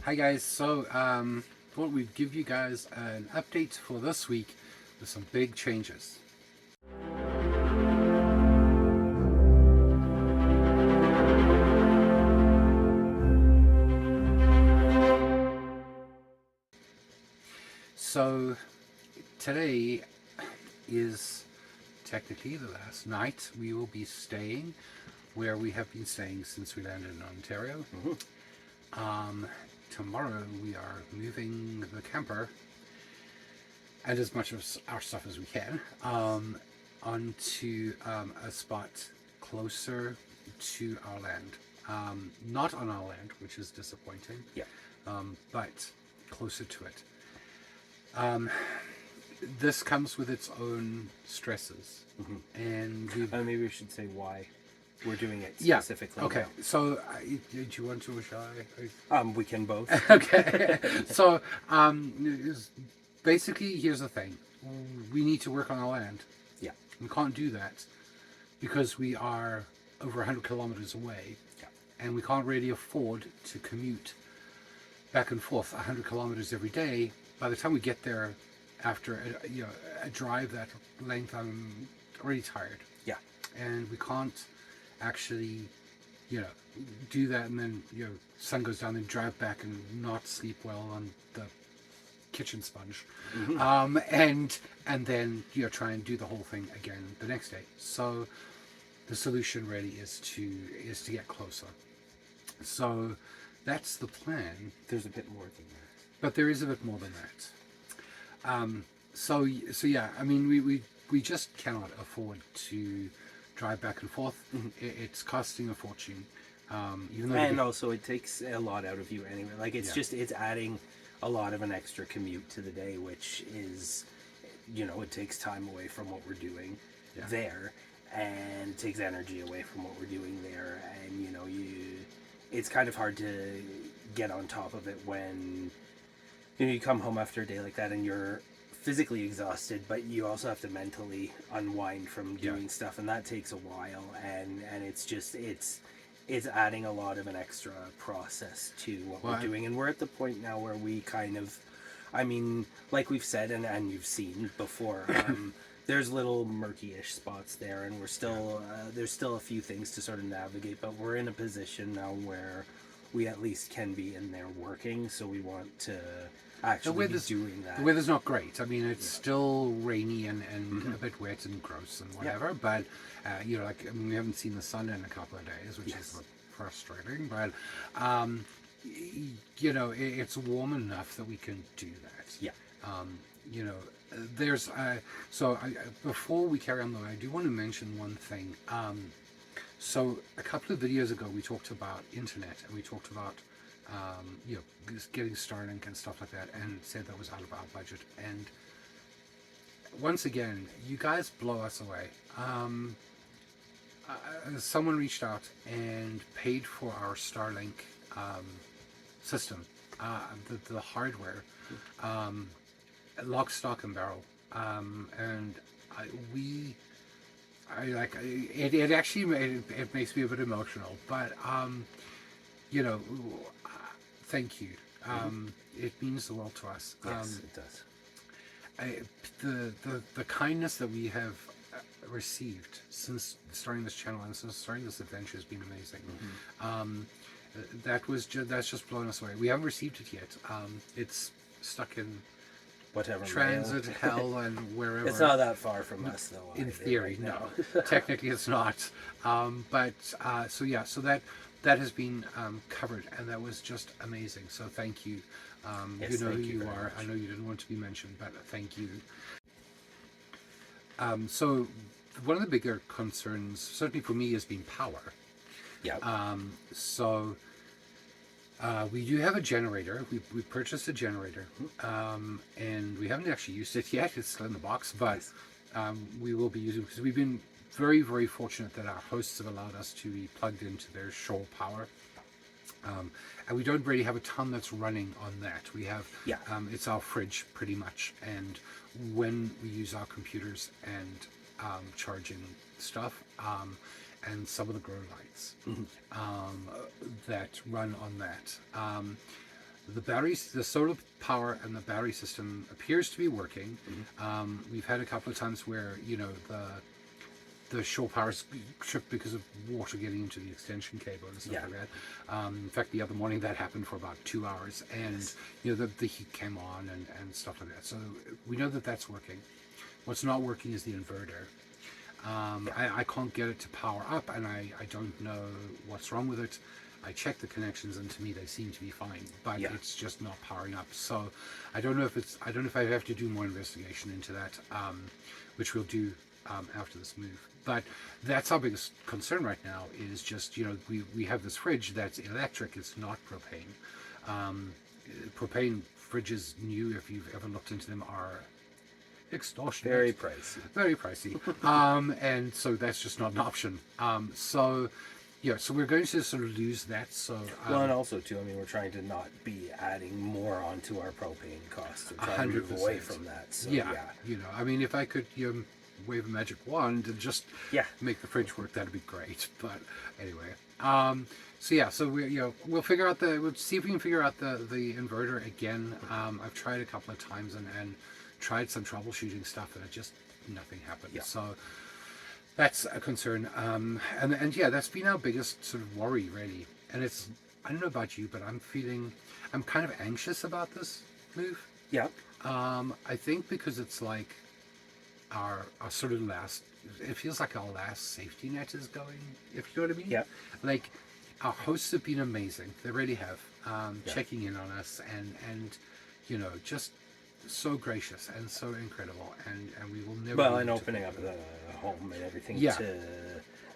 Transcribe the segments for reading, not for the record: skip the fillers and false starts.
Hi guys, thought we'd give you guys an update for this week with some big changes. So today is technically the last night we will be staying where we have been staying since we landed in Ontario. Tomorrow we are moving the camper and as much of our stuff as we can onto a spot closer to our land. Not on our land, which is disappointing, Yeah. but closer to it. This comes with its own stresses, and Maybe we should say why we're doing it yeah. specifically. Okay, so do you want to or shall I? Now. We can both. Okay, so basically, here's the thing: we need to work on our land. Yeah. We can't do that because we are over 100 kilometers away, Yeah. and we can't really afford to commute back and forth 100 kilometers every day. By the time we get there, after a drive that length, I'm already tired, Yeah. and we can't actually, do that and then sun goes down and drive back and not sleep well on the kitchen sponge, and then try and do the whole thing again the next day. So the solution really is to get closer. So that's the plan. There's a bit more than that. But there is a bit more than that. So yeah, I mean, we just cannot afford to drive back and forth. It's costing a fortune. Even though And also, it takes a lot out of you anyway. Like, it's Yeah. just, it's adding a lot of an extra commute to the day, which is, it takes time away from what we're doing Yeah. there, and it takes energy away from what we're doing there. And, it's kind of hard to get on top of it when, you come home after a day like that and you're physically exhausted, but you also have to mentally unwind from doing stuff, and that takes a while, and it's just it's adding a lot of an extra process to what we're doing. And we're at the point now where we kind of, I mean, like we've said and you've seen before, there's little murky-ish spots there, and we're still there's still a few things to sort of navigate, but we're in a position now where we at least can be in there working, so we want to actually be doing that. The weather's not great. I mean, it's still rainy and a bit wet and gross and whatever. But we haven't seen the sun in a couple of days, which is frustrating. But it's warm enough that we can do that. Yeah. There's before we carry on though, I do want to mention one thing. So a couple of videos ago, we talked about internet and we talked about just getting Starlink and stuff like that, and said that was out of our budget. And once again, you guys blow us away. Someone reached out and paid for our Starlink system, the hardware, lock, stock, and barrel, and it actually it makes me a bit emotional, but thank you. It means the world to us. Yes, it does. The kindness that we have received since starting this channel and since starting this adventure has been amazing. That's just blown us away. We haven't received it yet. It's stuck in Whatever transit hell and wherever. It's not that far from us, though. In either, theory, right no. Technically, it's not. So that has been covered, and that was just amazing. So thank you. Yes, you know thank who you you very are. much. I know you didn't want to be mentioned, but thank you. So one of the bigger concerns, certainly for me, has been power. Yeah. We do have a generator. We purchased a generator, and we haven't actually used it yet. It's still in the box, but we will be using it because we've been very, very fortunate that our hosts have allowed us to be plugged into their shore power. And we don't really have a ton that's running on that. We have, it's our fridge pretty much. And when we use our computers and charging stuff, and some of the grow lights that run on that. the batteries, the solar power and the battery system appears to be working. We've had a couple of times where the shore power's tripped because of water getting into the extension cable and stuff Yeah. like that. In fact, the other morning that happened for about 2 hours, and the heat came on and stuff like that. So we know that that's working. What's not working is the inverter. I can't get it to power up, and I don't know what's wrong with it. I checked the connections, and to me they seem to be fine, but it's just not powering up. So I don't know if I have to do more investigation into that, which we'll do after this move. But that's our biggest concern right now is just, we have this fridge that's electric, it's not propane. Propane fridges, new, if you've ever looked into them, are extortionate. Very pricey. Very pricey. And so that's just not an option. So we're going to sort of lose that. So Well, and also too, I mean, we're trying to not be adding more onto our propane costs and trying to move 100%. away from that. So I mean, if I could wave a magic wand and just make the fridge work, that'd be great. But anyway, so we'll figure out we'll see if we can figure out the inverter again. I've tried a couple of times and tried some troubleshooting stuff, and nothing happened. Yeah. So that's a concern. And that's been our biggest sort of worry, really. And I don't know about you, but I'm kind of anxious about this move. Yeah. I think because it's like our sort of it feels like our last safety net is going, if you know what I mean. Yeah. Like, our hosts have been amazing. They really have. Checking in on us and just so gracious and so incredible, and we will never. Well, and opening up the home and everything to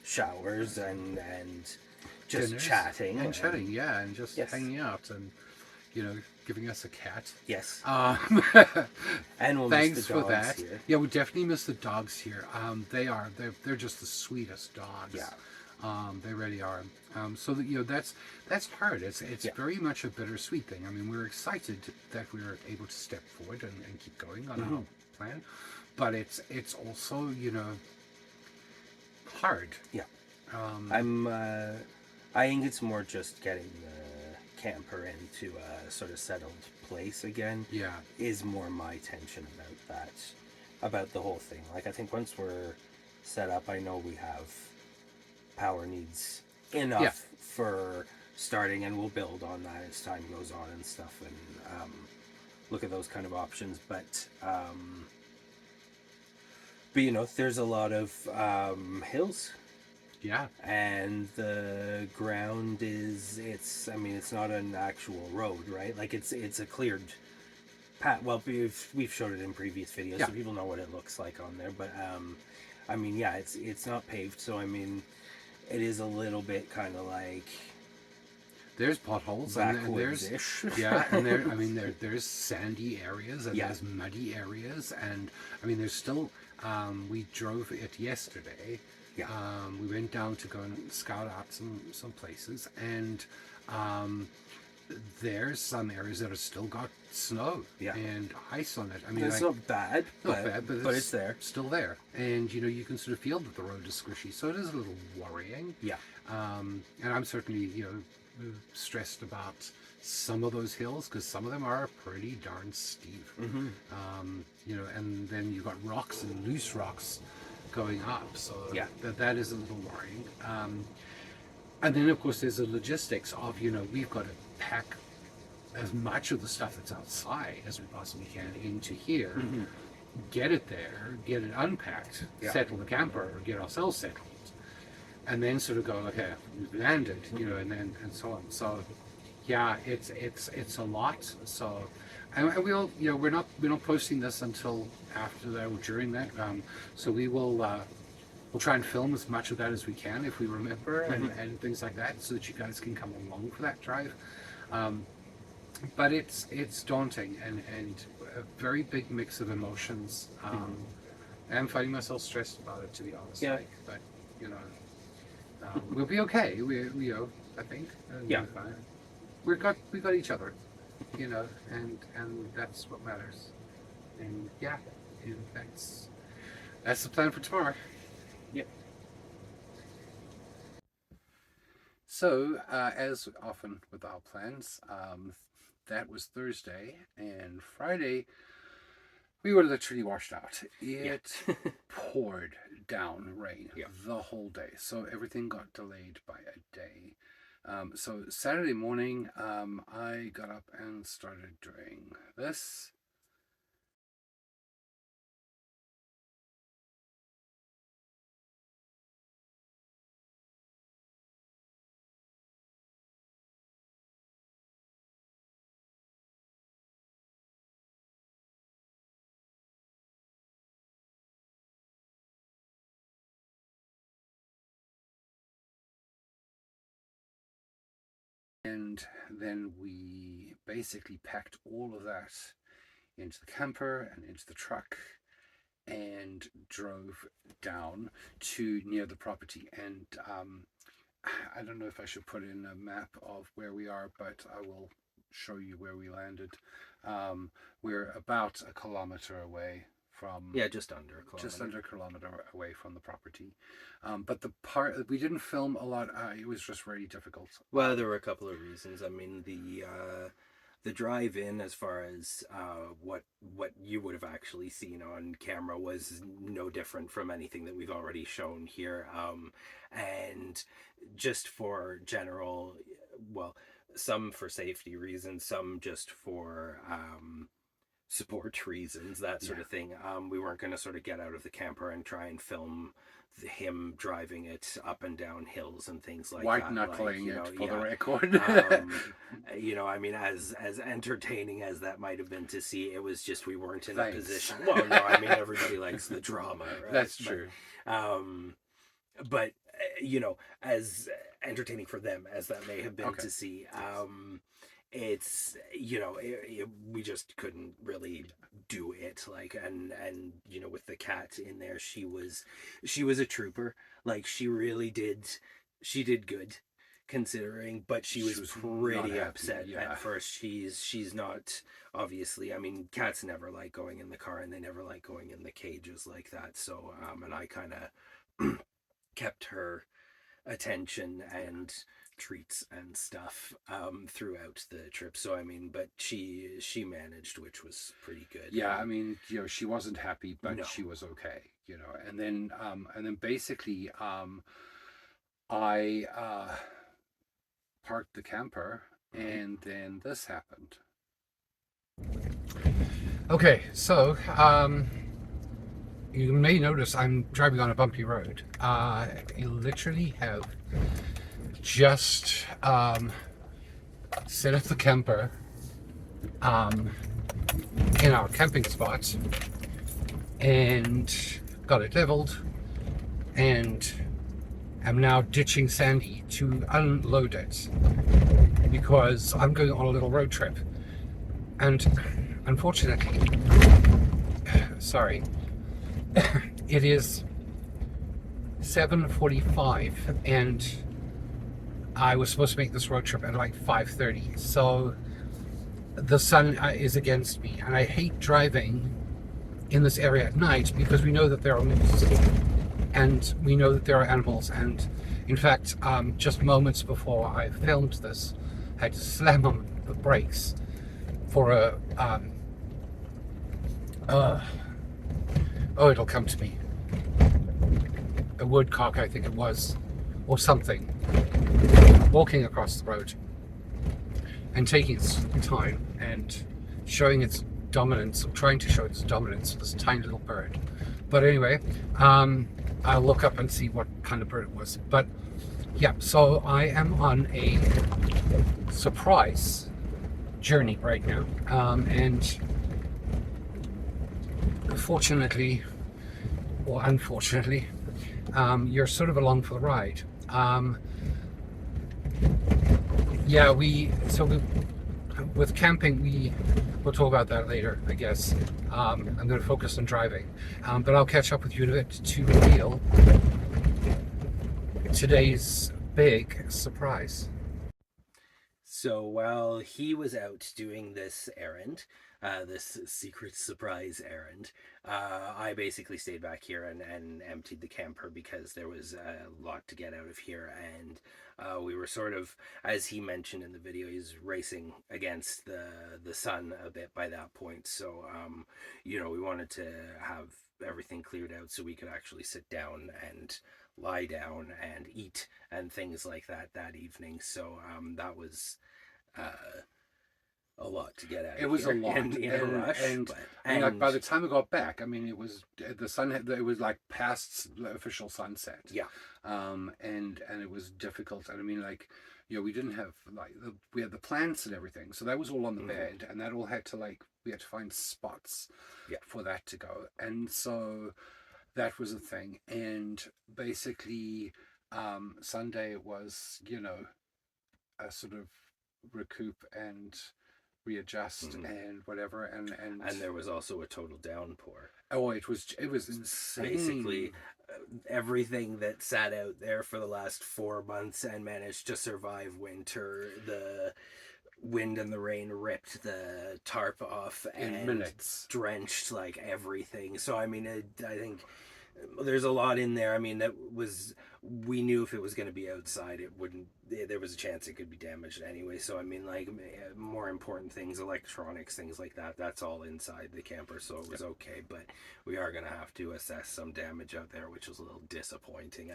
showers and just dinners chatting and just hanging out and giving us a cat. Yes. And we'll thanks miss the for dogs that. here. Yeah, we definitely miss the dogs here. They're just the sweetest dogs. Yeah. They really are. So that's hard. It's very much a bittersweet thing. I mean, we're excited that we were able to step forward and keep going on our plan, but it's also hard. Yeah. I think it's more just getting the camper into a sort of settled place again. Yeah. Is more my tension about the whole thing. Like, I think once we're set up, I know we have power needs enough for starting, and we'll build on that as time goes on and stuff, and look at those kind of options. But there's a lot of hills. Yeah. And the ground it's not an actual road, right? Like, it's a cleared path. Well, we've showed it in previous videos, so people know what it looks like on there. But it's not paved, so it is a little bit kind of like there's potholes and there's there's sandy areas and there's muddy areas, and there's still we drove it yesterday. We went down to go and scout out some places, and there's some areas that have still got snow and ice on it. It's not bad, but it's there. Still there. And you can sort of feel that the road is squishy, so it is a little worrying. And I'm certainly stressed about some of those hills, because some of them are pretty darn steep. And then you've got rocks and loose rocks going up, so that is a little worrying. And then of course there's the logistics of we've got to pack as much of the stuff that's outside as we possibly can into here, get it there, get it unpacked, settle the camper, or get ourselves settled, and then sort of go, okay, we've landed, and so on. So it's a lot. So and we'll we're not posting this until after that or during that. So we will we'll try and film as much of that as we can if we remember, and things like that, so that you guys can come along for that drive. But it's daunting and a very big mix of emotions. I'm finding myself stressed about it, to be honest. But we'll be okay. We I think. We got each other, and that's what matters. And that's the plan for tomorrow. Yep. So, as often with our plans, that was Thursday, and Friday we were literally washed out. It poured down rain the whole day, so everything got delayed by a day. So Saturday morning, I got up and started doing this. And then we basically packed all of that into the camper and into the truck and drove down to near the property. And I don't know if I should put in a map of where we are, but I will show you where we landed. We're about a kilometer away from just under a kilometer away from the property. But the part we didn't film a lot, it was just very difficult. Well, there were a couple of reasons. I mean, the drive in, as far as what you would have actually seen on camera, was no different from anything that we've already shown here. And just for general, well, some for safety reasons, some just for support reasons, that sort of thing. We weren't going to sort of get out of the camper and try and film him driving it up and down hills and things like White that. knuckling like, it for the record. I mean, as entertaining as that might have been to see, it was just we weren't in a position. Well, no, I mean, everybody likes the drama, right? That's true. But as entertaining for them as that may have been to see, it's we just couldn't really do it, like, and with the cat in there, she was a trooper. Like, she did good considering, but she was pretty upset at first. She's not, obviously, I mean, cats never like going in the car, and they never like going in the cages like that, so and I kind of kept her attention and treats and stuff throughout the trip. So I mean, but she managed, which was pretty good. I mean, she wasn't happy, but she was okay, and then basically I parked the camper, and then this happened. Okay, so you may notice I'm driving on a bumpy road. You literally have just set up the camper in our camping spot and got it leveled, and am now ditching Sandy to unload it because I'm going on a little road trip. And unfortunately, sorry, it is 7:45 and I was supposed to make this road trip at like 5:30, so the sun is against me, and I hate driving in this area at night because we know that there are moose and we know that there are animals. And in fact, just moments before I filmed this, I had to slam on the brakes for it'll come to me, a woodcock, I think it was, or something, walking across the road and taking its time and showing its dominance, or trying to show its dominance with this tiny little bird. But anyway, I'll look up and see what kind of bird it was. But yeah, so I am on a surprise journey right now, and fortunately or unfortunately, you're sort of along for the ride. With camping, we'll talk about that later, I guess. I'm going to focus on driving, but I'll catch up with you in a bit to reveal today's big surprise. So while he was out doing this errand, this secret surprise errand, I basically stayed back here and emptied the camper because there was a lot to get out of here. And we were sort of, as he mentioned in the video, he's racing against the sun a bit by that point. So, we wanted to have everything cleared out so we could actually sit down and lie down and eat and things like that evening. So that was uh, a lot to get out. It was a lot, in a rush. and But, I mean, like by the time we got back, I mean, it was the sun. It was like past the official sunset. yeah, And it was difficult. And I mean, like, we didn't have we had the plants and everything, so that was all on the bed, and that all had to we had to find spots for that to go, and so that was a thing. And basically, Sunday was a sort of recoup and readjust and whatever, and there was also a total downpour. oh, it was insane. Basically, everything that sat out there for the last 4 months and managed to survive winter, the wind and the rain ripped the tarp off in and minutes. drenched like everything. So I mean, I think there's a lot in there. I mean, we knew if it was going to be outside, there was a chance it could be damaged anyway. So I mean, like, more important things, electronics, things like that, that's all inside the camper, so it was okay. But we are going to have to assess some damage out there, which was a little disappointing.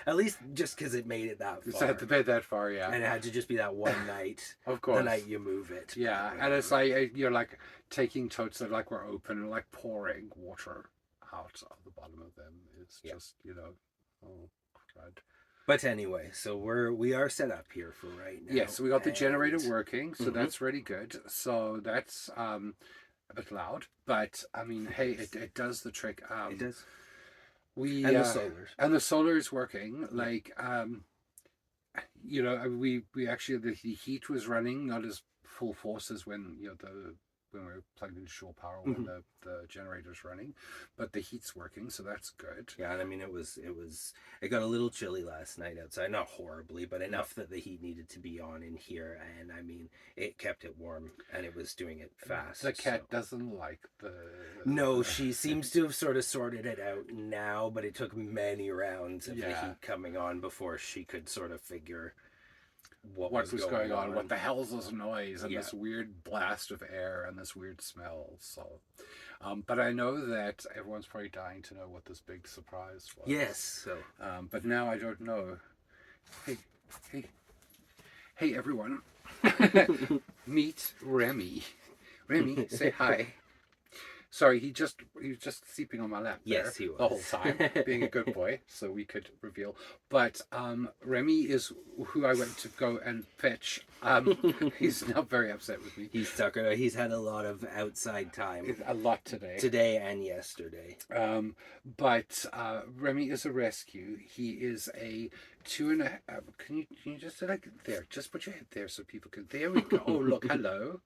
At least just because it made it that It's far. had the bed that far, yeah. And it had to just be that one night. Of course. The night you move it. Yeah, and it's like you're like taking totes that were open and like pouring water out of the bottom of them. It's just oh God. But anyway, so we are set up here for right now. Yes, so we got the generator working, so that's really good. So that's a bit loud, but I mean, hey, it does the trick. It does. We and the solars. And the solar is working. We actually, the heat was running not as full force as when when we're plugged into shore power when the generator's running, but the heat's working, so that's good. Yeah, and I mean it got a little chilly last night outside, not horribly, but enough that the heat needed to be on in here, and I mean it kept it warm and it was doing it fast. The cat doesn't like the No, she seems to have sort of sorted it out now, but it took many rounds of the heat coming on before she could sort of figure what was going on. What the hell's this noise and this weird blast of air and this weird smell? So, but I know that everyone's probably dying to know what this big surprise was. Yes. So, but now I don't know. Hey, everyone! Meet Remy. Remy, say hi. Sorry, he was just sleeping on my lap there. Yes, he was. The whole time, being a good boy, so we could reveal. But Remy is who I went to go and fetch. He's now very upset with me. He's had a lot of outside time. A lot today. Today and yesterday. But Remy is a rescue. He is a 2.5. Can you just there? Just put your head there so people can. There we go. Oh, look, hello.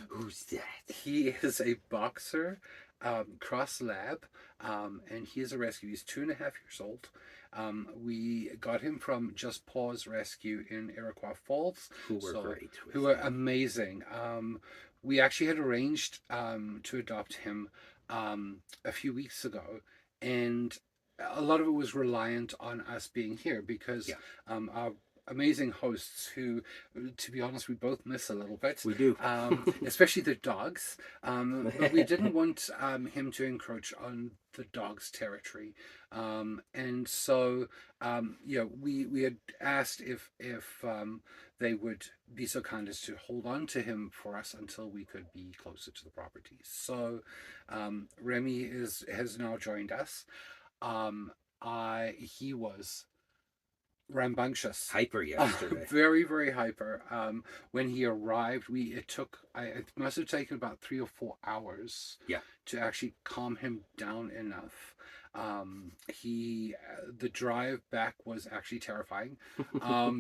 Who's that? He is a boxer, cross lab, and he is a rescue. He's 2.5 years old. We got him from Just Paws Rescue in Iroquois Falls. Who were great. Who were amazing. We actually had arranged to adopt him a few weeks ago, and a lot of it was reliant on us being here because our amazing hosts who, to be honest, we both miss a little bit. We do. Especially the dogs. But we didn't want him to encroach on the dog's territory. And so, we had asked if they would be so kind as to hold on to him for us until we could be closer to the property. So Remy has now joined us. He was rambunctious, hyper yesterday. Very, very hyper. When he arrived, it must have taken about 3 or 4 hours to actually calm him down enough. The drive back was actually terrifying,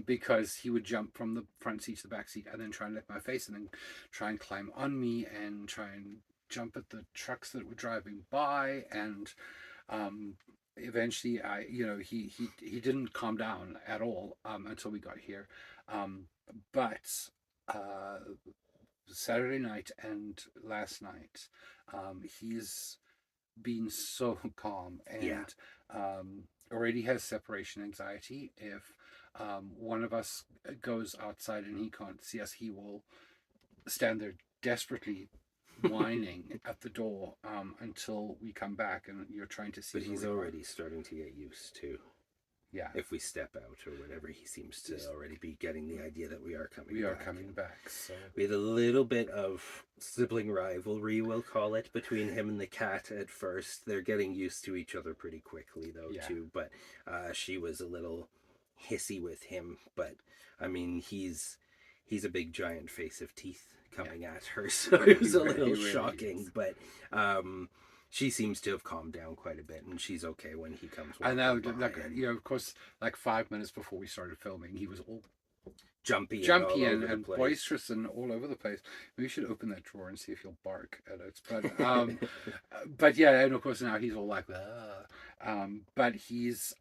because he would jump from the front seat to the back seat and then try and lick my face and then try and climb on me and try and jump at the trucks that were driving by, and eventually he didn't calm down at all until we got here. but uh, Saturday night and last night, he's been so calm Yeah. and already has separation anxiety. If one of us goes outside and he can't see us, he will stand there desperately whining at the door until we come back, and you're trying to see But where he's we are. already starting to get used to, Yeah, if we step out or whatever, he seems to already be getting the idea that we are coming we are back. coming back. So We had a little bit of sibling rivalry, we'll call it, between him and the cat at first. They're getting used to each other pretty quickly, though, yeah, too. But she was a little hissy with him. But, I mean, he's a big giant face of teeth coming at her, so it was a little He really shocking. is. But she seems to have calmed down quite a bit, and she's okay when he comes I walking know, by. like And of course, like 5 minutes before we started filming, he was all jumpy jumpy all and, over the and place. boisterous and all over the place. Maybe we should open that drawer and see if he'll bark at it. But yeah, and of course now he's all like, but he's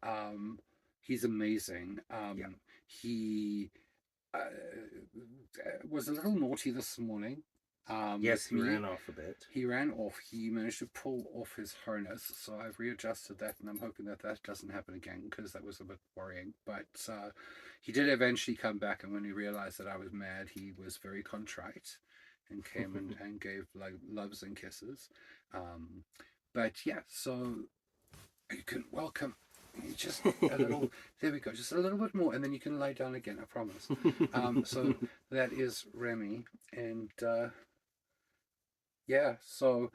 amazing. Yeah. He uh, was a little naughty this morning. Yes, he with me. ran off a bit. He ran off. He managed to pull off his harness, so I've readjusted that, and I'm hoping that that doesn't happen again because that was a bit worrying. But he did eventually come back, and when he realized that I was mad, he was very contrite and came and gave like loves and kisses. But yeah, so you can welcome. Just a little. There we go. Just a little bit more, and then you can lie down again. I promise. So that is Remy, and. Yeah, so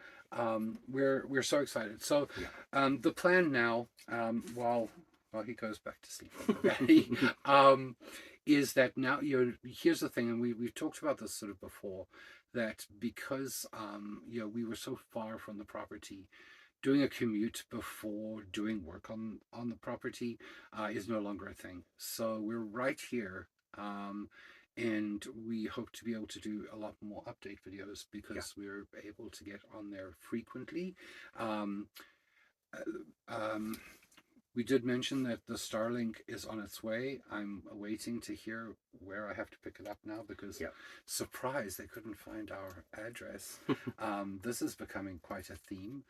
we're so excited. So the plan now, while he goes back to sleep already, is that now here's the thing, and we've talked about this sort of before, that because we were so far from the property, doing a commute before doing work on the property is no longer a thing. So we're right here. And we hope to be able to do a lot more update videos because we're able to get on there frequently. Um, we did mention that the Starlink is on its way. I'm awaiting to hear where I have to pick it up now because, surprise, they couldn't find our address. This is becoming quite a theme.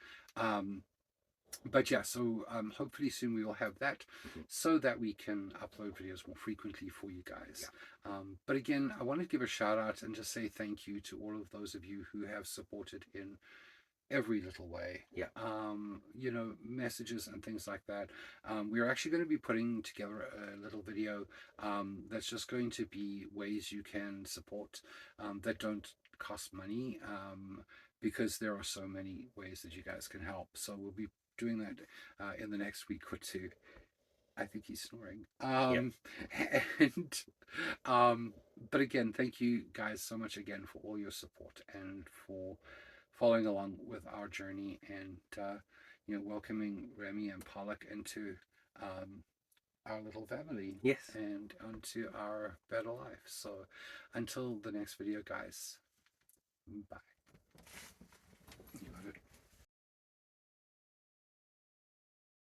But yeah, so hopefully soon we will have that so that we can upload videos more frequently for you guys. But again, I want to give a shout out and just say thank you to all of those of you who have supported in every little way. Messages and things like that. We're actually going to be putting together a little video that's just going to be ways you can support that don't cost money, because there are so many ways that you guys can help. So we'll be doing that in the next week or two. I think he's snoring. But again, thank you guys so much again for all your support and for following along with our journey and welcoming Remy and Pollock into our little family. And onto our better life. So until the next video, guys, bye.